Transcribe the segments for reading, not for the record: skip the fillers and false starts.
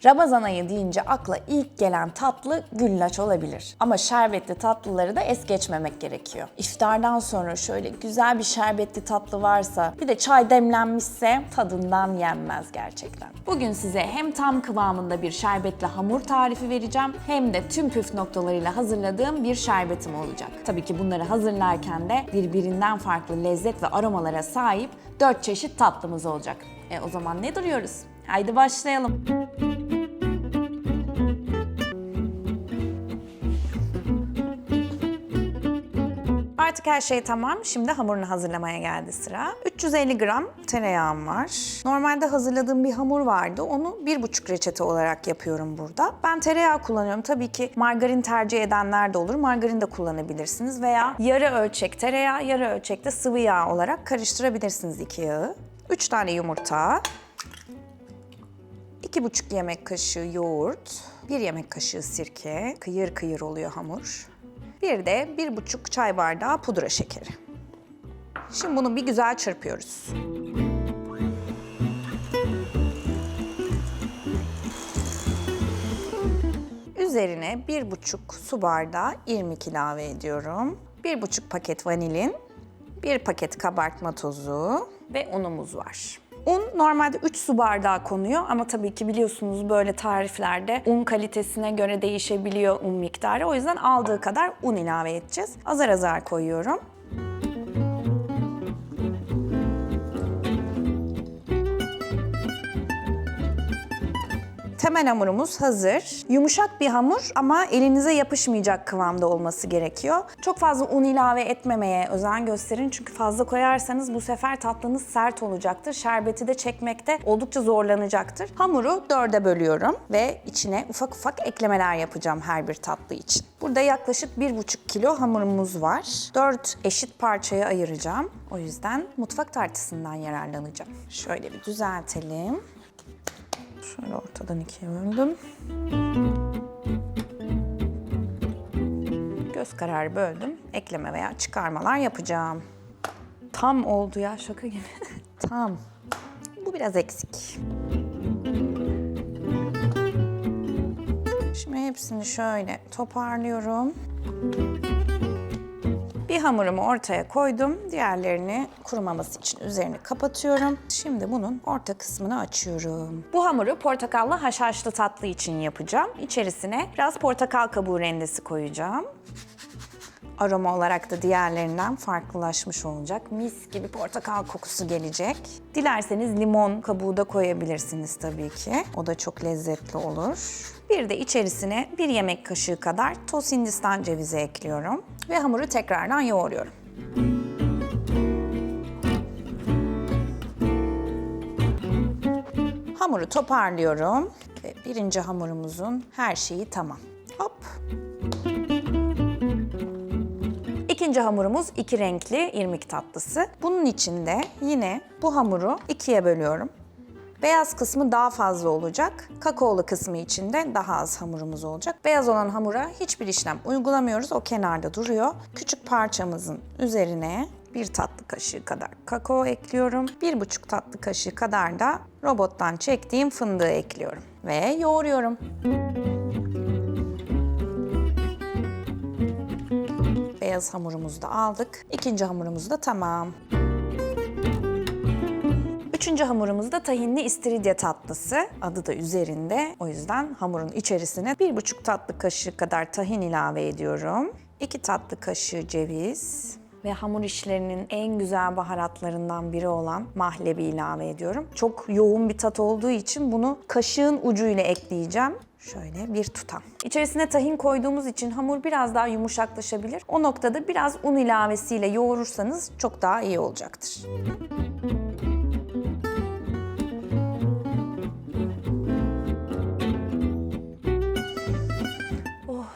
Ramazan ayı deyince akla ilk gelen tatlı güllaç olabilir. Ama şerbetli tatlıları da es geçmemek gerekiyor. İftardan sonra şöyle güzel bir şerbetli tatlı varsa, bir de çay demlenmişse tadından yenmez gerçekten. Bugün size hem tam kıvamında bir şerbetli hamur tarifi vereceğim, hem de tüm püf noktalarıyla hazırladığım bir şerbetim olacak. Tabii ki bunları hazırlarken de birbirinden farklı lezzet ve aromalara sahip 4 çeşit tatlımız olacak. O zaman ne duruyoruz? Haydi başlayalım. Artık her şey tamam. Şimdi hamurunu hazırlamaya geldi sıra. 350 gram tereyağım var. Normalde hazırladığım bir hamur vardı. Onu 1,5 reçete olarak yapıyorum burada. Ben tereyağı kullanıyorum. Tabii ki margarin tercih edenler de olur. Margarin de kullanabilirsiniz veya yarı ölçek tereyağı, yarı ölçekte sıvı yağ olarak karıştırabilirsiniz 2 yağı. 3 tane yumurta, 2,5 yemek kaşığı yoğurt, 1 yemek kaşığı sirke, kıyır kıyır oluyor hamur. Bir de 1,5 çay bardağı pudra şekeri. Şimdi bunu bir güzel çırpıyoruz. Üzerine 1,5 su bardağı irmik ilave ediyorum. 1,5 paket vanilin, 1 paket kabartma tozu ve unumuz var. Un normalde 3 su bardağı konuyor ama tabii ki biliyorsunuz böyle tariflerde un kalitesine göre değişebiliyor un miktarı. O yüzden aldığı kadar un ilave edeceğiz. Azar azar koyuyorum. Temel hamurumuz hazır. Yumuşak bir hamur ama elinize yapışmayacak kıvamda olması gerekiyor. Çok fazla un ilave etmemeye özen gösterin çünkü fazla koyarsanız bu sefer tatlınız sert olacaktır. Şerbeti de çekmekte oldukça zorlanacaktır. Hamuru 4'e bölüyorum ve içine ufak ufak eklemeler yapacağım her bir tatlı için. Burada yaklaşık 1,5 kilo hamurumuz var. 4 eşit parçaya ayıracağım. O yüzden mutfak tartısından yararlanacağım. Şöyle bir düzeltelim. Şöyle ortadan ikiye böldüm. Göz kararı böldüm. Ekleme veya çıkarmalar yapacağım. Tam oldu ya, şaka gibi. Tam. Bu biraz eksik. Şimdi hepsini şöyle toparlıyorum. Bir hamurumu ortaya koydum. Diğerlerini kurumaması için üzerini kapatıyorum. Şimdi bunun orta kısmını açıyorum. Bu hamuru portakallı haşhaşlı tatlı için yapacağım. İçerisine biraz portakal kabuğu rendesi koyacağım. Aroma olarak da diğerlerinden farklılaşmış olacak. Mis gibi portakal kokusu gelecek. Dilerseniz limon kabuğu da koyabilirsiniz tabii ki. O da çok lezzetli olur. Bir de içerisine 1 yemek kaşığı kadar toz Hindistan cevizi ekliyorum. Ve hamuru tekrardan yoğuruyorum. Hamuru toparlıyorum. Ve birinci hamurumuzun her şeyi tamam. Hop. İkinci hamurumuz 2 renkli irmik tatlısı. Bunun için de yine bu hamuru 2'ye bölüyorum. Beyaz kısmı daha fazla olacak. Kakaolu kısmı için de daha az hamurumuz olacak. Beyaz olan hamura hiçbir işlem uygulamıyoruz. O kenarda duruyor. Küçük parçamızın üzerine 1 tatlı kaşığı kadar kakao ekliyorum. 1,5 tatlı kaşığı kadar da robottan çektiğim fındığı ekliyorum. Ve yoğuruyorum. Beyaz hamurumuzu da aldık. İkinci hamurumuz da tamam. Üçüncü hamurumuz da tahinli istiridye tatlısı. Adı da üzerinde. O yüzden hamurun içerisine 1,5 tatlı kaşığı kadar tahin ilave ediyorum. 2 tatlı kaşığı ceviz ve hamur işlerinin en güzel baharatlarından biri olan mahlebi ilave ediyorum. Çok yoğun bir tat olduğu için bunu kaşığın ucuyla ekleyeceğim. Şöyle bir tutam. İçerisine tahin koyduğumuz için hamur biraz daha yumuşaklaşabilir. O noktada biraz un ilavesiyle yoğurursanız çok daha iyi olacaktır.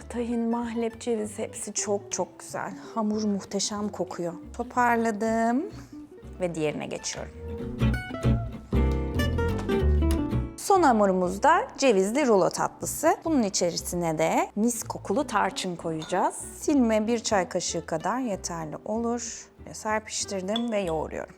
Tahin, mahlep, ceviz hepsi çok çok güzel. Hamur muhteşem kokuyor. Toparladım ve diğerine geçiyorum. Son hamurumuz da cevizli rulo tatlısı. Bunun içerisine de mis kokulu tarçın koyacağız. Silme 1 çay kaşığı kadar yeterli olur. Serpiştirdim ve yoğuruyorum.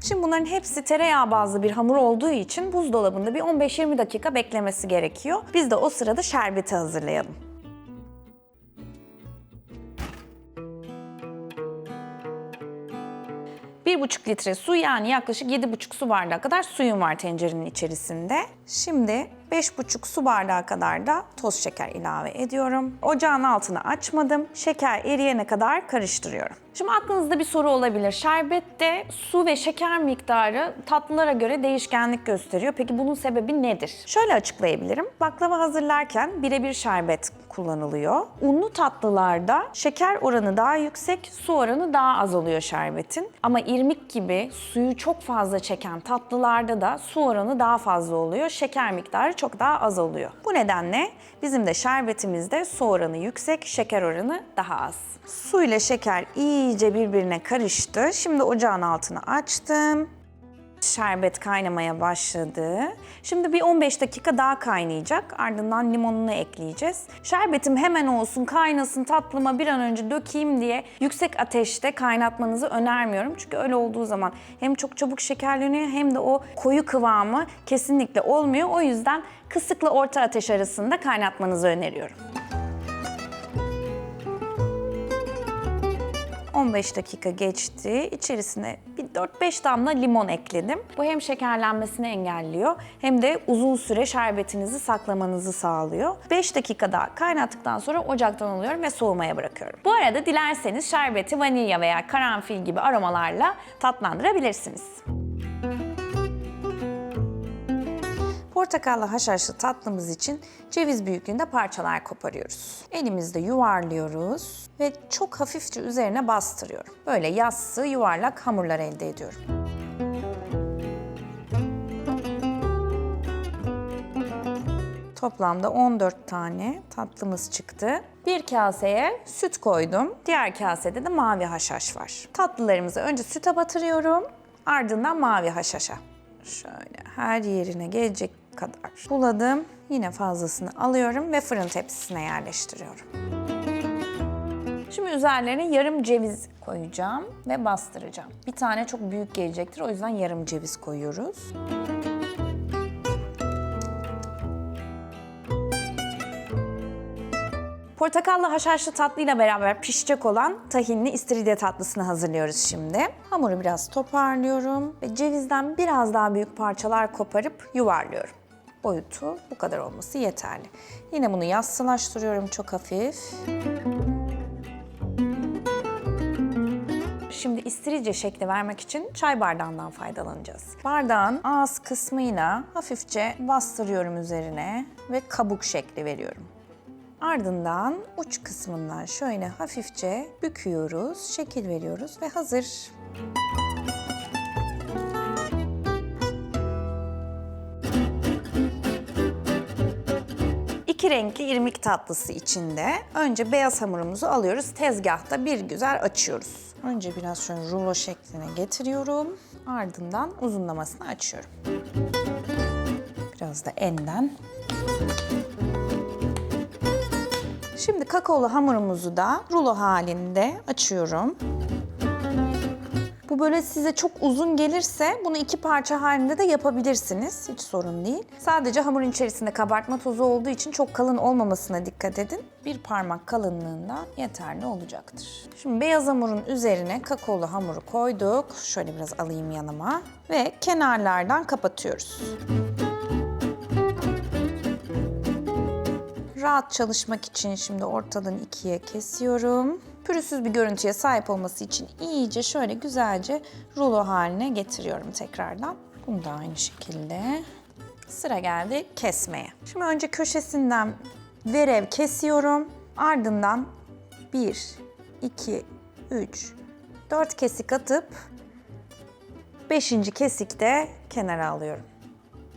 Şimdi bunların hepsi tereyağı bazlı bir hamur olduğu için buzdolabında bir 15-20 dakika beklemesi gerekiyor. Biz de o sırada şerbeti hazırlayalım. 1,5 litre su, yani yaklaşık 7,5 su bardağı kadar suyum var tencerenin içerisinde. Şimdi 5,5 su bardağı kadar da toz şeker ilave ediyorum. Ocağın altını açmadım. Şeker eriyene kadar karıştırıyorum. Şimdi aklınızda bir soru olabilir. Şerbette su ve şeker miktarı tatlılara göre değişkenlik gösteriyor. Peki bunun sebebi nedir? Şöyle açıklayabilirim. Baklava hazırlarken birebir şerbet kullanılıyor. Unlu tatlılarda şeker oranı daha yüksek, su oranı daha az oluyor şerbetin. Ama irmik gibi suyu çok fazla çeken tatlılarda da su oranı daha fazla oluyor. Şeker miktarı çok daha az oluyor. Bu nedenle bizim de şerbetimizde su oranı yüksek, şeker oranı daha az. Su ile şeker iyice birbirine karıştı. Şimdi ocağın altını açtım. Şerbet kaynamaya başladı. Şimdi bir 15 dakika daha kaynayacak. Ardından limonunu ekleyeceğiz. Şerbetim hemen olsun, kaynasın, tatlıma bir an önce dökeyim diye yüksek ateşte kaynatmanızı önermiyorum. Çünkü öyle olduğu zaman hem çok çabuk şekerleniyor hem de o koyu kıvamı kesinlikle olmuyor. O yüzden kısıkla orta ateş arasında kaynatmanızı öneriyorum. 15 dakika geçti. İçerisine bir 4-5 damla limon ekledim. Bu hem şekerlenmesini engelliyor hem de uzun süre şerbetinizi saklamanızı sağlıyor. 5 dakika daha kaynattıktan sonra ocaktan alıyorum ve soğumaya bırakıyorum. Bu arada dilerseniz şerbeti vanilya veya karanfil gibi aromalarla tatlandırabilirsiniz. Portakallı haşhaşlı tatlımız için ceviz büyüklüğünde parçalar koparıyoruz. Elimizde yuvarlıyoruz ve çok hafifçe üzerine bastırıyorum. Böyle yassı, yuvarlak hamurlar elde ediyorum. Toplamda 14 tane tatlımız çıktı. Bir kaseye süt koydum. Diğer kasede de mavi haşhaş var. Tatlılarımızı önce süte batırıyorum. Ardından mavi haşhaşa. Şöyle her yerine gelecek kadar buladım. Yine fazlasını alıyorum ve fırın tepsisine yerleştiriyorum. Şimdi üzerlerine yarım ceviz koyacağım ve bastıracağım. Bir tane çok büyük gelecektir, o yüzden yarım ceviz koyuyoruz. Portakallı haşhaşlı tatlıyla beraber pişecek olan tahinli istiridye tatlısını hazırlıyoruz şimdi. Hamuru biraz toparlıyorum ve cevizden biraz daha büyük parçalar koparıp yuvarlıyorum. Boyutu bu kadar olması yeterli. Yine bunu yassılaştırıyorum çok hafif. Şimdi istiridye şekli vermek için çay bardağından faydalanacağız. Bardağın ağız kısmıyla hafifçe bastırıyorum üzerine ve kabuk şekli veriyorum. Ardından uç kısmından şöyle hafifçe büküyoruz, şekil veriyoruz ve hazır. İki renkli irmik tatlısı içinde önce beyaz hamurumuzu alıyoruz. Tezgahta bir güzel açıyoruz. Önce biraz şöyle rulo şekline getiriyorum. Ardından uzunlamasını açıyorum. Biraz da enden. Şimdi kakaolu hamurumuzu da rulo halinde açıyorum. Bu böyle size çok uzun gelirse bunu 2 parça halinde de yapabilirsiniz. Hiç sorun değil. Sadece hamurun içerisinde kabartma tozu olduğu için çok kalın olmamasına dikkat edin. Bir parmak kalınlığında yeterli olacaktır. Şimdi beyaz hamurun üzerine kakaolu hamuru koyduk. Şöyle biraz alayım yanıma. Ve kenarlardan kapatıyoruz. Rahat çalışmak için şimdi ortadan ikiye kesiyorum. Pürüzsüz bir görüntüye sahip olması için iyice şöyle güzelce rulo haline getiriyorum tekrardan. Bunu da aynı şekilde. Sıra geldi kesmeye. Şimdi önce köşesinden verev kesiyorum. Ardından 1, 2, 3, 4 kesik atıp 5. kesikte kenara alıyorum.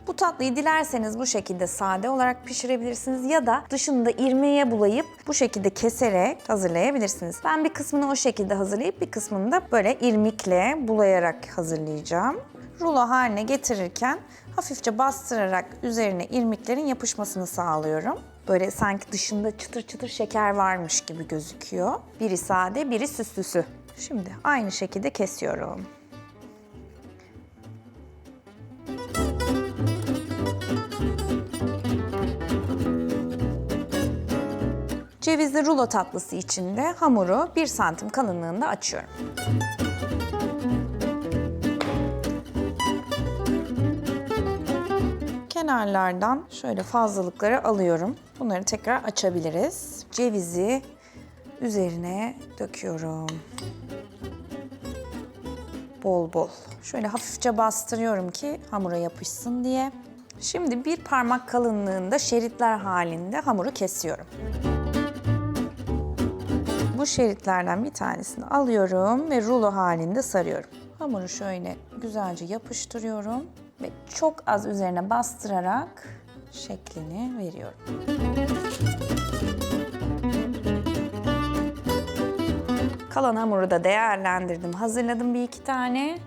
Bu tatlıyı dilerseniz bu şekilde sade olarak pişirebilirsiniz ya da dışını da irmiğe bulayıp bu şekilde keserek hazırlayabilirsiniz. Ben bir kısmını o şekilde hazırlayıp bir kısmını da böyle irmikle bulayarak hazırlayacağım. Rulo haline getirirken hafifçe bastırarak üzerine irmiklerin yapışmasını sağlıyorum. Böyle sanki dışında çıtır çıtır şeker varmış gibi gözüküyor. Biri sade, biri süslüsü. Şimdi aynı şekilde kesiyorum. Cevizli rulo tatlısı için de hamuru 1 santim kalınlığında açıyorum. Kenarlardan şöyle fazlalıkları alıyorum. Bunları tekrar açabiliriz. Cevizi üzerine döküyorum. Bol bol. Şöyle hafifçe bastırıyorum ki hamura yapışsın diye. Şimdi 1 parmak kalınlığında şeritler halinde hamuru kesiyorum. Bu şeritlerden bir tanesini alıyorum ve rulo halinde sarıyorum. Hamuru şöyle güzelce yapıştırıyorum ve çok az üzerine bastırarak şeklini veriyorum. Kalan hamuru da değerlendirdim, hazırladım 1-2 tane.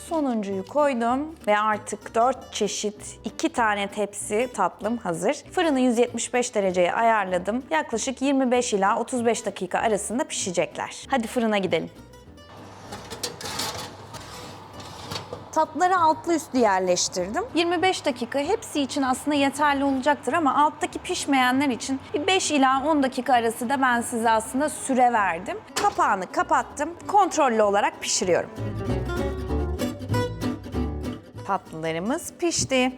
Sonuncuyu koydum ve artık 4 çeşit 2 tane tepsi tatlım hazır. Fırını 175 dereceye ayarladım. Yaklaşık 25 ila 35 dakika arasında pişecekler. Hadi fırına gidelim. Tatlıları altlı üstlü yerleştirdim. 25 dakika hepsi için aslında yeterli olacaktır ama alttaki pişmeyenler için bir 5 ila 10 dakika arası da ben size aslında süre verdim. Kapağını kapattım. Kontrollü olarak pişiriyorum. Tatlılarımız pişti.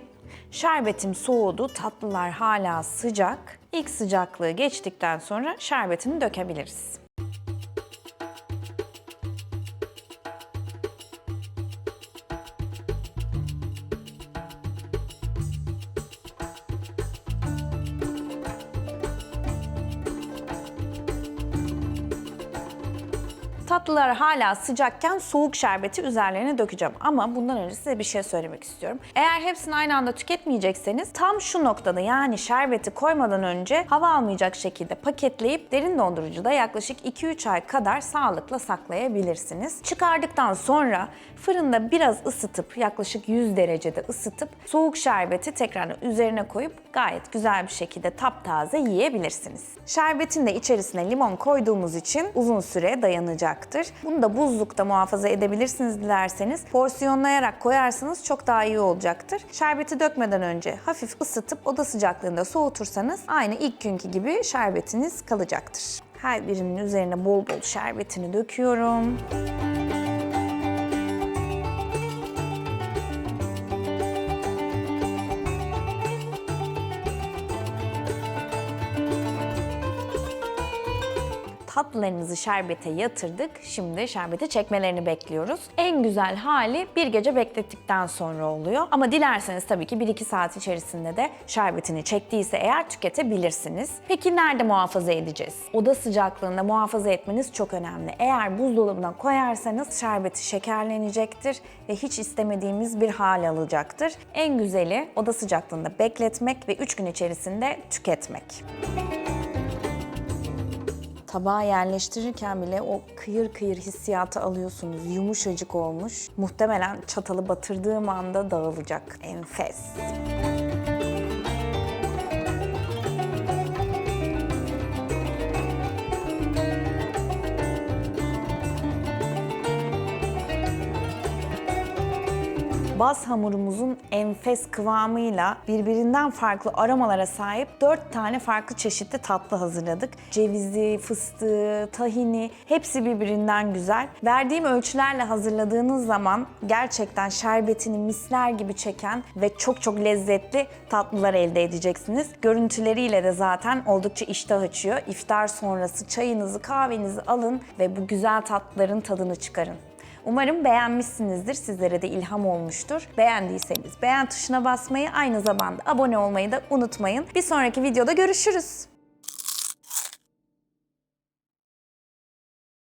Şerbetim soğudu, tatlılar hala sıcak. İlk sıcaklığı geçtikten sonra şerbetini dökebiliriz. Tatlılar hala sıcakken soğuk şerbeti üzerlerine dökeceğim. Ama bundan önce size bir şey söylemek istiyorum. Eğer hepsini aynı anda tüketmeyecekseniz tam şu noktada, yani şerbeti koymadan önce hava almayacak şekilde paketleyip derin dondurucuda yaklaşık 2-3 ay kadar sağlıkla saklayabilirsiniz. Çıkardıktan sonra fırında biraz ısıtıp, yaklaşık 100 derecede ısıtıp soğuk şerbeti tekrar üzerine koyup gayet güzel bir şekilde taptaze yiyebilirsiniz. Şerbetin de içerisine limon koyduğumuz için uzun süre dayanacaktır. Bunu da buzlukta muhafaza edebilirsiniz dilerseniz. Porsiyonlayarak koyarsanız çok daha iyi olacaktır. Şerbeti dökmeden önce hafif ısıtıp oda sıcaklığında soğutursanız aynı ilk günkü gibi şerbetiniz kalacaktır. Her birinin üzerine bol bol şerbetini döküyorum. Tatlılarımızı şerbete yatırdık. Şimdi şerbeti çekmelerini bekliyoruz. En güzel hali bir gece beklettikten sonra oluyor. Ama dilerseniz tabii ki 1-2 saat içerisinde de şerbetini çektiyse eğer tüketebilirsiniz. Peki nerede muhafaza edeceğiz? Oda sıcaklığında muhafaza etmeniz çok önemli. Eğer buzdolabına koyarsanız şerbeti şekerlenecektir ve hiç istemediğimiz bir hal alacaktır. En güzeli oda sıcaklığında bekletmek ve 3 gün içerisinde tüketmek. Tabağa yerleştirirken bile o kıyır kıyır hissiyatı alıyorsunuz. Yumuşacık olmuş. Muhtemelen çatalı batırdığım anda dağılacak. Enfes. Baz hamurumuzun enfes kıvamıyla birbirinden farklı aromalara sahip 4 tane farklı çeşitli tatlı hazırladık. Cevizi, fıstığı, tahini hepsi birbirinden güzel. Verdiğim ölçülerle hazırladığınız zaman gerçekten şerbetini misler gibi çeken ve çok çok lezzetli tatlılar elde edeceksiniz. Görüntüleriyle de zaten oldukça iştah açıyor. İftar sonrası çayınızı, kahvenizi alın ve bu güzel tatlıların tadını çıkarın. Umarım beğenmişsinizdir, sizlere de ilham olmuştur. Beğendiyseniz beğen tuşuna basmayı, aynı zamanda abone olmayı da unutmayın. Bir sonraki videoda görüşürüz.